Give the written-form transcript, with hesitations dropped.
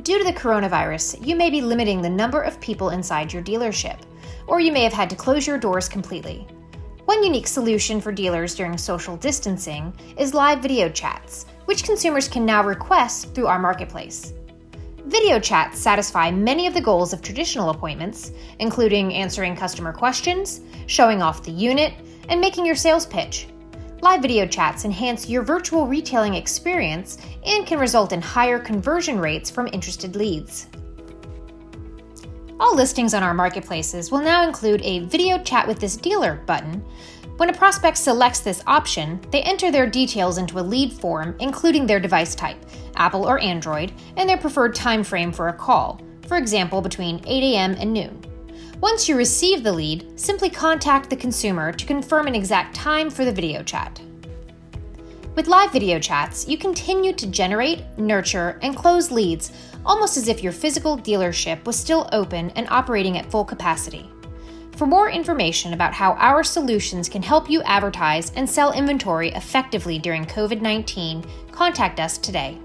Due to the coronavirus, you may be limiting the number of people inside your dealership, or you may have had to close your doors completely. One unique solution for dealers during social distancing is live video chats, which consumers can now request through our marketplace. Video chats satisfy many of the goals of traditional appointments, including answering customer questions, showing off the unit, and making your sales pitch. Live video chats enhance your virtual retailing experience and can result in higher conversion rates from interested leads. All listings on our marketplaces will now include a Video Chat with this dealer button. When a prospect selects this option, they enter their details into a lead form, including their device type, Apple or Android, and their preferred time frame for a call, for example, between 8 a.m. and noon. Once you receive the lead, simply contact the consumer to confirm an exact time for the video chat. With live video chats, you continue to generate, nurture, and close leads almost as if your physical dealership was still open and operating at full capacity. For more information about how our solutions can help you advertise and sell inventory effectively during COVID-19, contact us today.